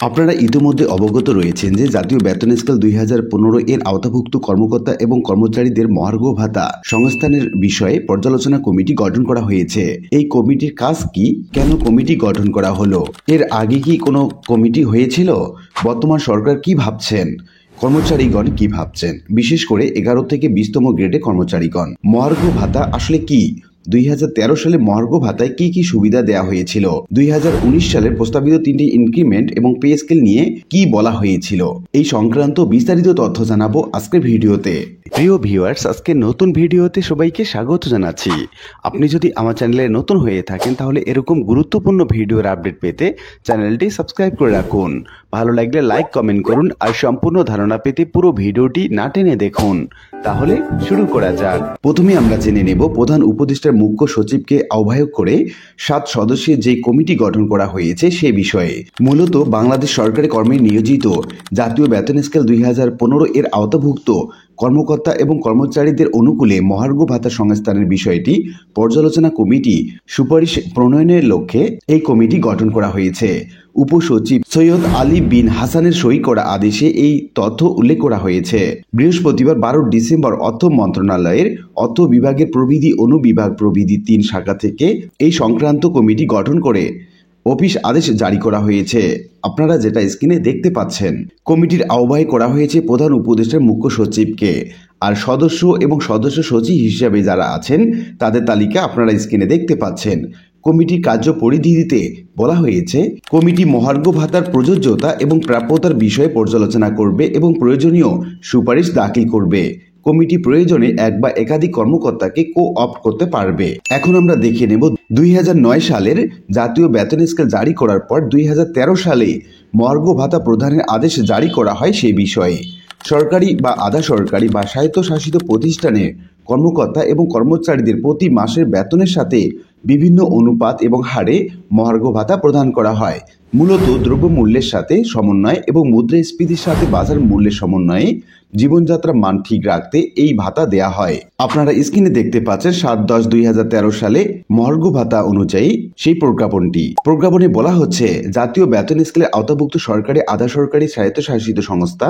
আপনারা ইতিমধ্যে অবগত রয়েছেন যে জাতীয় বেতন স্কেল 2015 এর আওতাভুক্ত কর্মকর্তা এবং কর্মচারীদের মহার্ঘ ভাতা সংস্থানের বিষয়ে পর্যালোচনা কমিটি গঠন করা হয়েছে। এই কমিটির কাজ কি, কেন কমিটি গঠন করা হলো, এর আগে কি কোনো কমিটি হয়েছিল, বর্তমান সরকার কি ভাবছেন, কর্মচারীগণ কি ভাবছেন, বিশেষ করে 11 থেকে 20তম গ্রেডে কর্মচারীগণ। মহার্ঘ ভাতা আসলে কি? 2013 সালে মহার্ঘ ভাতায় কি কি সুবিধা দেওয়া হয়েছিল? 2019 সালের প্রস্তাবিত 3টি ইনক্রিমেন্ট এবং পে স্কেল নিয়ে কি বলা হয়েছিল? এই সংক্রান্ত বিস্তারিত তথ্য জানাবো আজকের ভিডিওতে। প্রিয় ভিউয়ার্স, আজকে নতুন ভিডিওতে সবাইকে স্বাগত জানাচ্ছি। আপনি যদি আমার চ্যানেলে নতুন হয়ে থাকেন তাহলে এরকম গুরুত্বপূর্ণ ভিডিওর আপডেট পেতে চ্যানেলটি সাবস্ক্রাইব করে রাখুন। ভালো লাগলে লাইক কমেন্ট করুন আর সম্পূর্ণ ধারণা পেতে পুরো ভিডিওটি না টেনে দেখুন। তাহলে শুরু করা যাক। প্রথমে আমরা জেনে নেব প্রধান উপদেষ্টার মুখ্য সচিবকে আহ্বায়ক করে 7 সদস্যের যে কমিটি গঠন করা হয়েছে সে বিষয়ে। মূলত বাংলাদেশ সরকারি কর্মে নিয়োজিত জাতীয় বেতন স্কেল 2015 এর আওতাভুক্ত কর্মকর্তা এবং কর্মচারীদের অনুকূলে মহার্ঘ ভাতা সংস্থানের বিষয়টি পর্যালোচনা কমিটি সুপারিশ প্রণয়নের লক্ষ্যে এই কমিটি গঠন করা হয়েছে। উপসচিব সৈয়দ আলী বিন হাসানের সই করা আদেশে এই তথ্য উল্লেখ করা হয়েছে। বৃহস্পতিবার 12 ডিসেম্বর অর্থ মন্ত্রণালয়ের অর্থ বিভাগের প্রবিধি অনুবিভাগ প্রবিধি 3 শাখা থেকে এই সংক্রান্ত কমিটি গঠন করে অফিস আদেশ জারি করা হয়েছে। আপনারা যেটা স্ক্রিনে দেখতে পাচ্ছেন। কমিটির আহ্বায়ক করা হয়েছে প্রধান উপদেষ্টার মুখ্য সচিবকে, আর সদস্য এবং সদস্য সচিব হিসেবে যারা আছেন তাদের তালিকা আপনারা স্ক্রিনে দেখতে পাচ্ছেন। কমিটির কার্য পরিধিতে বলা হয়েছে, কমিটি মহার্ঘ ভাতার প্রযোজ্যতা এবং প্রাপ্যতার বিষয়ে পর্যালোচনা করবে এবং প্রয়োজনীয় সুপারিশ দাখিল করবে। কমিটি প্রয়োজনে এক বা একাধিক কর্মকর্তাকে কো-অপ্ট করতে পারবে। এখন আমরা দেখে নেব 2009 সালের জাতীয় বেতন স্কেল জারি করার পর 2013 সালে মহার্ঘ ভাতা প্রদানের আদেশ জারি করা হয় সেই বিষয়ে। সরকারি বা আধা সরকারি বা স্বায়ত্তশাসিত প্রতিষ্ঠানের কর্মকর্তা এবং কর্মচারীদের প্রতি মাসের বেতনের সাথে বিভিন্ন অনুপাত এবং হারে মহার্ঘ ভাতা প্রদান করা হয়। মূলত দ্রব্যমূল্যের সাথে সমন্বয় এবং মুদ্রাস্ফীতির সাথে বাজার মূল্যের সমন্বয়ে জীবনযাত্রার মান ঠিক রাখতে এই ভাতা দেয়া হয়। আপনারা স্ক্রিনে দেখতে পাচ্ছেন 7/10/2013 সালে মহার্ঘ ভাতা অনুযায়ী সেই প্রজ্ঞাপনে বলা হচ্ছে, জাতীয় বেতন স্কেলের আওতাভুক্ত সরকারি, আধা সরকারি, স্বায়ত্তশাসিত সংস্থা,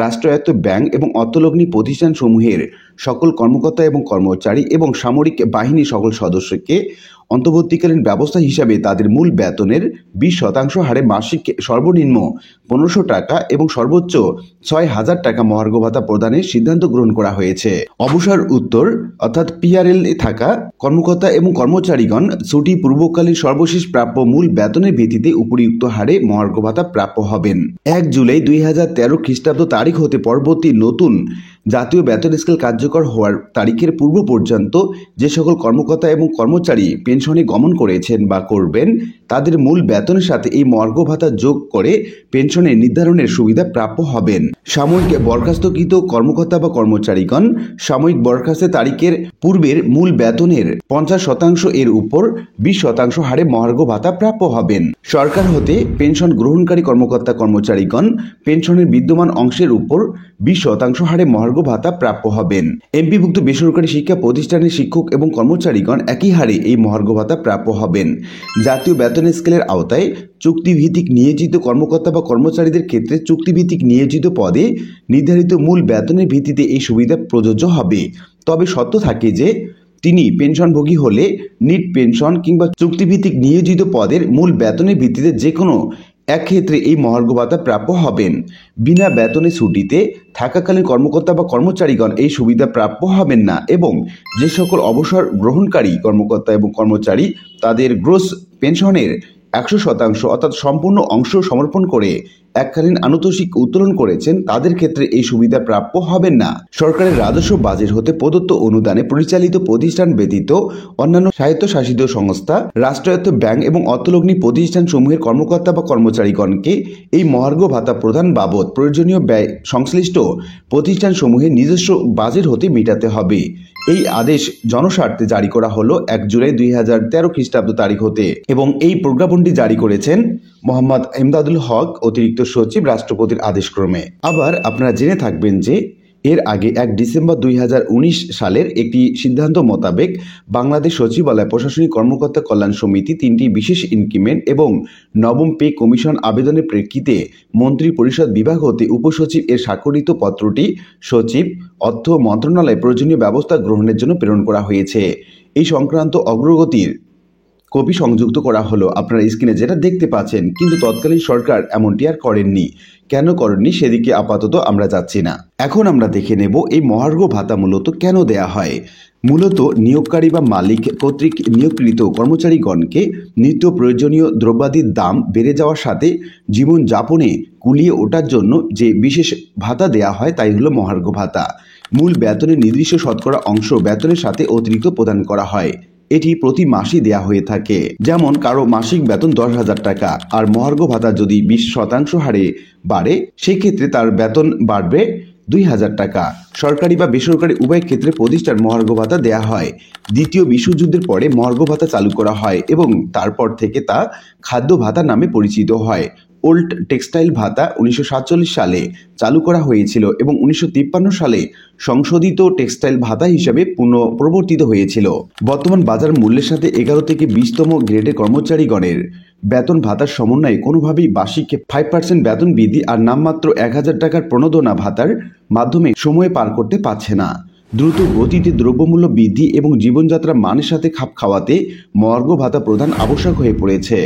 রাষ্ট্রায়ত্ত ব্যাংক এবং অর্থলগ্নি প্রতিষ্ঠান সমূহের সকল কর্মকর্তা এবং কর্মচারী এবং সামরিক বাহিনীর সকল সদস্যকে অন্তর্বর্তীকালীন ব্যবস্থা হিসাবে তাদের মূল বেতনের 20% হারে মাসিক সর্বনিম্ন 1500 টাকা এবং সর্বোচ্চ 6000 টাকা মহার্ঘ ভাতা প্রদানের সিদ্ধান্ত গ্রহণ করা হয়েছে। অবসর উত্তর অর্থাৎ PRL থাকা কর্মকর্তা এবং কর্মচারীগণ ছুটি পূর্বকালীন সর্বশেষ প্রাপ্য মূল বেতনের ভিত্তিতে উপরিউক্ত হারে মহার্ঘ ভাতা প্রাপ্য হবেন। 1 জুলাই 2013 খ্রিস্টাব্দ তারিখ হতে পরবর্তী নতুন জাতীয় বেতন স্কেল কার্যকর হওয়ার তারিখের পূর্ব পর্যন্ত যে সকল কর্মকর্তা এবং কর্মচারী পেনশনে গমন করেছেন বা করবেন তাদের মূল বেতনের সাথে এই মহার্ঘ ভাতা যোগ করে পেনশনের নির্ধারণের সুবিধা প্রাপ্য হবেন। সাময়িক বরখাস্তকৃত কর্মকর্তা বা কর্মচারীগণ সাময়িক বরখাস্তের তারিখের পূর্বের মূল বেতনের 50% এর উপর 20% হারে মহার্ঘ ভাতা প্রাপ্য হবেন। সরকার হতে পেনশন গ্রহণকারী কর্মকর্তা কর্মচারীগণ পেনশনের বিদ্যমান অংশের উপর 20% হারে মহার্ঘ ভাতা প্রাপ্য হবেন। এমপিভুক্ত বেসরকারি শিক্ষা প্রতিষ্ঠানের শিক্ষক এবং কর্মচারীগণ একই হারে এই মহার্ঘ ভাতা প্রাপ্য হবেন। জাতীয় বেতন স্কেলের আওতায় চুক্তিভিত্তিক নিয়োজিত কর্মকর্তা বা কর্মচারীদের ক্ষেত্রে চুক্তিভিত্তিক নিয়োজিত পদে নির্ধারিত মূল বেতনের ভিত্তিতে এই সুবিধা প্রযোজ্য হবে। তবে শর্ত থাকে যে তিনি পেনশনভোগী হলে নিট পেনশন কিংবা চুক্তিভিত্তিক নিয়োজিত পদের মূল বেতনের ভিত্তিতে যে কোনো এক ক্ষেত্রে এই মহার্ঘ ভাতা প্রাপ্য হবেন। বিনা বেতনে ছুটিতে থাকাকালীন কর্মকর্তা বা কর্মচারীগণ এই সুবিধা প্রাপ্য হবেন না এবং যে সকল অবসর গ্রহণকারী কর্মকর্তা এবং কর্মচারী তাদের গ্রোস পেনশনের 100% অর্থাৎ সম্পূর্ণ অংশ সমর্পণ করে এককালীন আনুতোষিক উত্তোলন করেছেন তাদের ক্ষেত্রে এই সুবিধা প্রাপ্য হবেন না। সরকারের রাজস্ব বাজেট হতে প্রদত্ত অনুদানে পরিচালিত প্রতিষ্ঠান ব্যতীত অন্যান্য স্বায়ত্তশাসিত সংস্থা, রাষ্ট্রায়ত্ত ব্যাংক এবং অর্থলগ্নি প্রতিষ্ঠান সমূহের কর্মকর্তা বা কর্মচারীগণকে এই মহার্ঘ ভাতা প্রদান বাবদ প্রয়োজনীয় ব্যয় সংশ্লিষ্ট প্রতিষ্ঠান সমূহের নিজস্ব বাজেট হতে মেটাতে হবে। এই আদেশ জনস্বার্থে জারি করা হলো 1 জুলাই 2013 খ্রিস্টাব্দ তারিখ হতে এবং এই প্রজ্ঞাপনটি জারি করেছেন মোহাম্মদ ইমদাদুল হক, অতিরিক্ত সচিব, রাষ্ট্রপতির আদেশক্রমে। আবার আপনারা জেনে থাকবেন যে এর আগে 1 ডিসেম্বর 2019 সালের একটি সিদ্ধান্ত মোতাবেক বাংলাদেশ সচিবালয় প্রশাসনিক কর্মকর্তা কল্যাণ সমিতি 3টি বিশেষ ইনক্রিমেন্ট এবং নবম পে কমিশন আবেদনের প্রেক্ষিতে মন্ত্রী পরিষদ বিভাগ হতে উপসচিব এর স্বাক্ষরিত পত্রটি সচিব অর্থ মন্ত্রণালয়ে প্রয়োজনীয় ব্যবস্থা গ্রহণের জন্য প্রেরণ করা হয়েছে। এই সংক্রান্ত অগ্রগতির কপি সংযুক্ত করা হলো, আপনারা স্ক্রিনে যেটা দেখতে পাচ্ছেন। কিন্তু তৎকালীন সরকার এমনটি আর করেননি। কেন করেননি সেদিকে আপাতত আমরা যাচ্ছি না। এখন আমরা দেখে নেব এই মহার্ঘ ভাতা মূলত কেন দেয়া হয়। মূলত নিয়োগকারী বা মালিক কর্তৃক নিয়োগকৃত কর্মচারীগণকে নিত্য প্রয়োজনীয় দ্রব্যাদির দাম বেড়ে যাওয়ার সাথে জীবনযাপনে কুলিয়ে ওঠার জন্য যে বিশেষ ভাতা দেয়া হয় তাই হলো মহার্ঘ ভাতা। মূল বেতনের নির্দিষ্ট শতকরা অংশ বেতনের সাথে অতিরিক্ত প্রদান করা হয়। এটি প্রতি মাসই দেয়া হয়ে থাকে। যেমন কারো মাসিক বেতন 10,000 টাকা, আর মহার্ঘ ভাতা যদি 20% হারে বাড়ে সেক্ষেত্রে তার বেতন বাড়বে 2,000 টাকা। সরকারি বা বেসরকারি উভয় ক্ষেত্রে প্রতিষ্ঠান মহার্ঘ ভাতা দেয়া হয়। দ্বিতীয় বিশ্বযুদ্ধের পরে মহার্ঘ ভাতা চালু করা হয় এবং তারপর থেকে তা খাদ্য ভাতা নামে পরিচিত হয়। ওল্ড টেক্সটাইল ভাতা 1947 সালে চালু করা হয়েছিল এবং 1953 সালে সংশোধিত টেক্সটাইল ভাতা হিসাবে পুনঃপ্রবর্তিত হয়েছিল। বর্তমান বাজার মূল্যের সাথে 11 থেকে 20তম গ্রেডের কর্মচারীগণের বেতন ভাতার সমন্বয়ে কোনোভাবেই বার্ষিক 5% বেতন বৃদ্ধি আর নামমাত্র 1,000 টাকার প্রণোদনা ভাতার মাধ্যমে সময় পার করতে পারছে না। দ্রুত গতিতে দ্রব্যমূল্য বৃদ্ধি এবং জীবনযাত্রার মানের সাথে খাপ খাওয়াতে মহার্ঘ ভাতা প্রদান আবশ্যক হয়ে পড়েছে।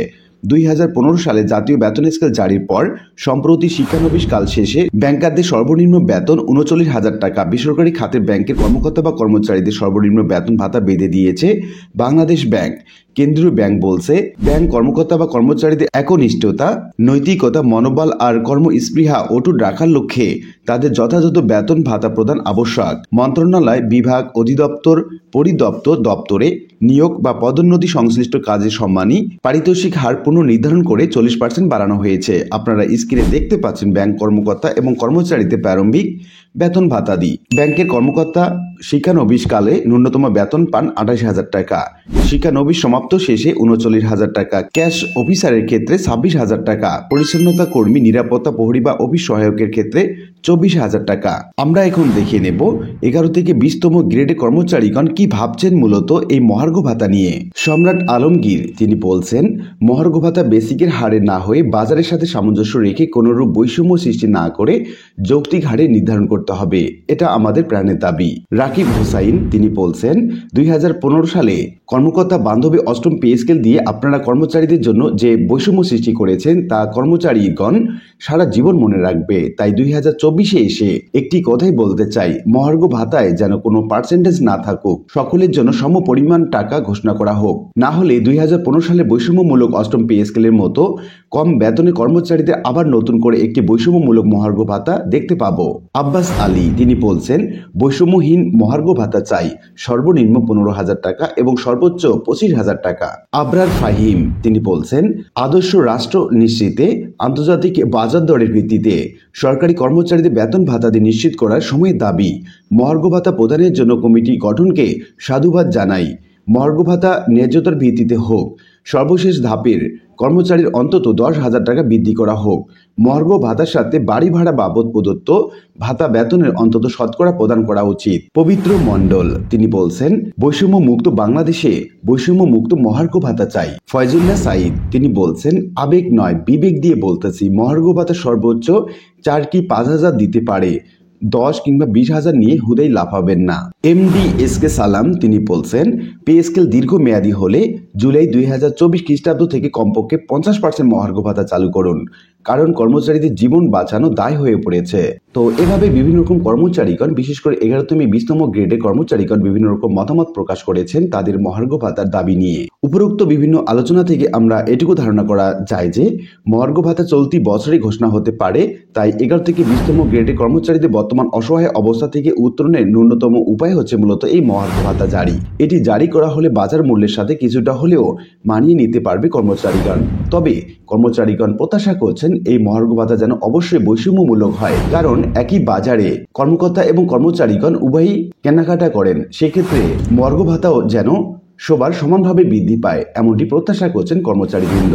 2015 সালে জাতীয় বেতন স্কেল জারির পর সম্প্রতি শিক্ষানবিশ কাল শেষে ব্যাংকারদের সর্বনিম্ন বেতন 39,000 টাকা। বেসরকারি খাতের ব্যাংকের কর্মকর্তা বা কর্মচারীদের সর্বনিম্ন বেতন ভাতা বেঁধে দিয়েছে বাংলাদেশ ব্যাংক। কেন্দ্রীয় ব্যাংক বলছে, ব্যাংক কর্মকর্তা বা কর্মচারীদের একনিষ্ঠতা, নৈতিকতা, মনোবল আর কর্মস্পৃহা অটুট রাখার লক্ষ্যে তাদের যথাযথ বেতন ভাতা প্রদান আবশ্যক। মন্ত্রণালয়, বিভাগ, অধিদপ্তর, পরিদপ্তর দপ্তরে নিয়োগ বা পদোন্নতি সংশ্লিষ্ট কাজের সম্মানী পারিতোষিক হার পুনর্নির্ধারণ করে 40% বাড়ানো হয়েছে। আপনারা স্ক্রিনে দেখতে পাচ্ছেন ব্যাংক কর্মকর্তা এবং কর্মচারীদের প্রারম্ভিক বেতন ভাতাদি। ব্যাংকের কর্মকর্তা শিক্ষানবিশ কালে ন্যূনতম বেতন পান 28,000 টাকা, শিক্ষানবিশ সমাপ্ত শেষে 39,000 টাকা, ক্যাশ অফিসারের ক্ষেত্রে 26,000 টাকা, পরিচ্ছন্নতা কর্মী, নিরাপত্তা প্রহরী বা অফিস সহায়কের ক্ষেত্রে 24,000 টাকা। আমরা এখন দেখে নেব 11 থেকে 20তম গ্রেডে কর্মচারীগণ কি ভাবছেন মূলত এই মহার্ঘ ভাতা নিয়ে। সম্রাট আলমগীর তিনি বলছেন, মহার্ঘ ভাতা বেসিকের হারে না হয়ে বাজারের সাথে সামঞ্জস্য রেখে কোনোরূপ বৈষম্য সৃষ্টি না করে যৌক্তিক হারে নির্ধারণ করতে হবে, এটা আমাদের প্রাণের দাবি। রাকিব হোসাইন তিনি বলছেন, 2015 সালে কর্মকর্তা বান্ধবে 8ম পে স্কেল দিয়ে আপনারা কর্মচারীদের জন্য যে বৈষম্য সৃষ্টি করেছেন তা কর্মচারীগণ সারা জীবন মনে রাখবে। তাই 2024-এ এসে একটি কথাই বলতে চাই, মহার্ঘ ভাতায় যেন কোনো পার্সেন্টেজ না থাকুক, সকলের জন্য সম পরিমাণ টাকা ঘোষণা করা হোক। না হলে 2015 সালে বৈষম্যমূলক 8ম পে স্কেলের মতো কম বেতনে কর্মচারীদের আবার নতুন করে একটি বৈষম্যমূলক মহার্ঘ ভাতা দেখতে পাবো। আব্বাস আলী তিনি বলছেন, বৈষম্যহীন মহার্ঘ ভাতা চাই, সর্বনিম্ন 15,000 টাকা এবং সর্বোচ্চ 25,000 টাকা। আবরার ফাহিম তিনি বলছেন, আদর্শ রাষ্ট্র নিশ্চিতে আন্তর্জাতিক বাজার দরের ভিত্তিতে সরকারি কর্মচারীদের বেতন ভাতাদি নিশ্চিত করার সময় দাবি। মহার্ঘ ভাতা প্রদানের জন্য কমিটি গঠনকে সাধুবাদ জানাই। মহার্ঘ ভাতা ন্যায্যতার ভিত্তিতে হোক। সর্বশেষ ধাপের কর্মচারীর অন্তত 10,000 টাকা বৃদ্ধি করা হোক। মহার্ঘ ভাতার সাথে বাড়ি ভাড়া বাবদ প্রদত্ত ভাতা বেতনের অন্তত শতকরা প্রদান করা উচিত। পবিত্র মণ্ডল তিনি বলছেন, বৈষম্য মুক্ত বাংলাদেশে বৈষম্য মুক্ত মহার্ঘ ভাতা চাই। ফয়জুল্লাহ সাইদ তিনি বলছেন, আবেগ নয় বিবেক দিয়ে বলতেছি, মহার্ঘ ভাতা সর্বোচ্চ 4 কি 5,000 দিতে পারে, 10 কিংবা 20,000 নিয়ে হুদাই লাফাবেন না। এমডি এসকে সালাম তিনি বলছেন, পে স্কেল দীর্ঘমেয়াদী হলে জুলাই 2024 খ্রিস্টাব্দ থেকে কমপক্ষে 50% মহার্ঘ ভাতা চালু করুন, কারণ কর্মচারীদের জীবন বাঁচানো দায় হয়ে পড়েছে। তো এভাবে বিভিন্ন রকম কর্মচারীগণ, বিশেষ করে 11 থেকে 20তম গ্রেডের কর্মচারীগণ বিভিন্ন রকম মতামত প্রকাশ করেছেন তাদের মহার্ঘ ভাতার দাবি নিয়ে। উপরোক্ত বিভিন্ন আলোচনা থেকে আমরা এটুকু ধারণা করা যায় যে মহার্ঘ ভাতা চলতি বছরে ঘোষণা হতে পারে। তাই 11 থেকে 20তম গ্রেডের কর্মচারীদের বর্তমান অসহায় অবস্থা থেকে উত্তরণের ন্যূনতম উপায় হচ্ছে মূলত এই মহার্ঘ ভাতা জারি। এটি জারি করা হলে বাজার মূল্যের সাথে কিছুটা হলেও মানিয়ে নিতে পারবে কর্মচারীগণ। তবে কর্মচারীগণ প্রত্যাশা করছেন এই মহার্ঘ ভাতা যেন অবশ্যই বৈষম্যমূলক হয়, কারণ একই বাজারে কর্মকর্তা এবং কর্মচারীগণ উভয়ই কেনাকাটা করেন, সেক্ষেত্রে মহার্ঘ ভাতাও যেন সবার সমানভাবে বৃদ্ধি পায় এমনটি প্রত্যাশা করছেন কর্মচারীবৃন্দ।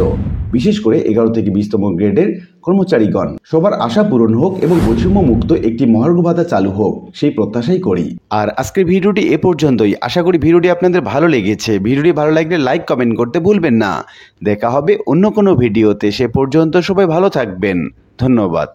বিশেষ করে 11 থেকে 20তম গ্রেডের কর্মচারীগণ। সবার আশা পূরণ হোক এবং বৈষম্য মুক্ত একটি মহার্ঘ ভাতা চালু হোক, সেই প্রত্যাশাই করি। আর আজকের ভিডিওটি এ পর্যন্তই। আশা করি ভিডিওটি আপনাদের ভালো লেগেছে। ভিডিওটি ভালো লাগলে লাইক কমেন্ট করতে ভুলবেন না। দেখা হবে অন্য কোনো ভিডিওতে। সে পর্যন্ত সবাই ভালো থাকবেন। ধন্যবাদ।